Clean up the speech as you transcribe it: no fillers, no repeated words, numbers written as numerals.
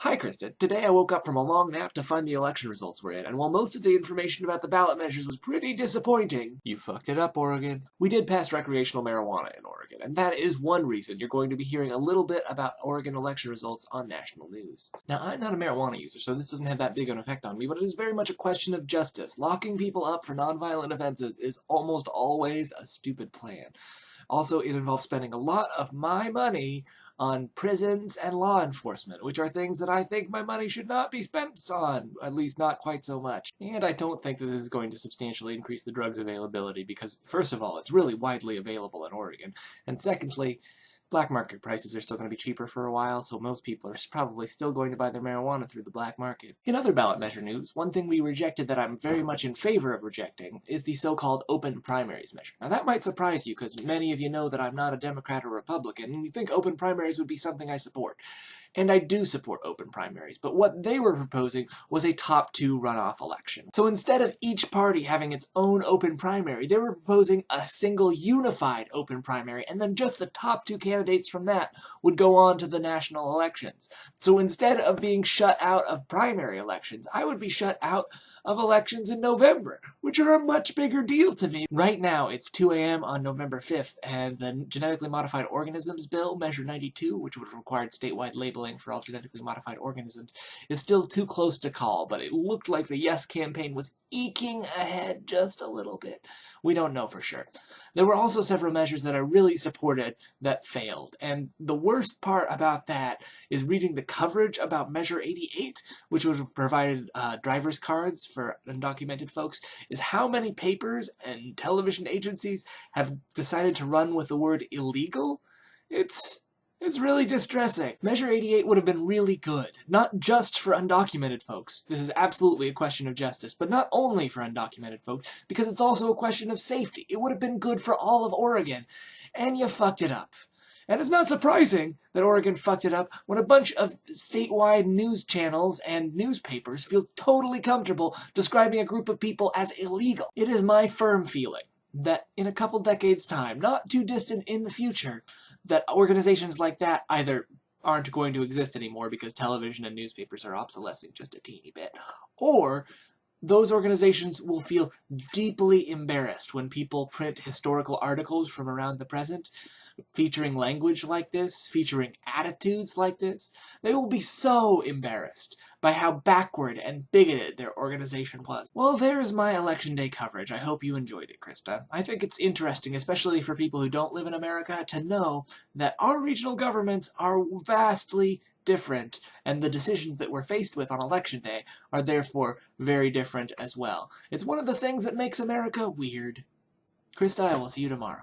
Hi, Krista. Today I woke up from a long nap to find the election results were in, and while most of the information about the ballot measures was pretty disappointing, you fucked it up, Oregon. We did pass recreational marijuana in Oregon, and that is one reason you're going to be hearing a little bit about Oregon election results on national news. Now, I'm not a marijuana user, so this doesn't have that big an effect on me, but it is very much a question of justice. Locking people up for nonviolent offenses is almost always a stupid plan. Also, it involves spending a lot of my money on prisons and law enforcement, which are things that I think my money should not be spent on, at least not quite so much. And I don't think that this is going to substantially increase the drug's availability because, first of all, it's really widely available in Oregon, and secondly, black market prices are still going to be cheaper for a while, so most people are probably still going to buy their marijuana through the black market. In other ballot measure news, one thing we rejected that I'm very much in favor of rejecting is the so-called open primaries measure. Now that might surprise you because many of you know that I'm not a Democrat or Republican, and you think open primaries would be something I support. And I do support open primaries, but what they were proposing was a top two runoff election. So instead of each party having its own open primary, they were proposing a single unified open primary, and then just the top two candidates from that would go on to the national elections. So instead of being shut out of primary elections, I would be shut out of elections in November, which are a much bigger deal to me. Right now, it's 2 a.m. on November 5th, and the Genetically Modified Organisms Bill, Measure 92, which would have required statewide labeling for all genetically modified organisms, is still too close to call, but it looked like the Yes campaign was eking ahead just a little bit. We don't know for sure. There were also several measures that I really supported that failed, and the worst part about that is reading the coverage about Measure 88, which would have provided driver's cards for undocumented folks, is how many papers and television agencies have decided to run with the word illegal. It's really distressing. Measure 88 would have been really good, not just for undocumented folks. This is absolutely a question of justice, but not only for undocumented folks, because it's also a question of safety. It would have been good for all of Oregon, and you fucked it up. And it's not surprising that Oregon fucked it up when a bunch of statewide news channels and newspapers feel totally comfortable describing a group of people as illegal. It is my firm feeling that in a couple decades' time, not too distant in the future, that organizations like that either aren't going to exist anymore because television and newspapers are obsolescing just a teeny bit, or those organizations will feel deeply embarrassed when people print historical articles from around the present featuring language like this, featuring attitudes like this. They will be so embarrassed by how backward and bigoted their organization was. Well, there's my election day coverage. I hope you enjoyed it, Krista. I think it's interesting, especially for people who don't live in America, to know that our regional governments are vastly different, and the decisions that we're faced with on election day are therefore very different as well. It's one of the things that makes America weird. Krista, I will see you tomorrow.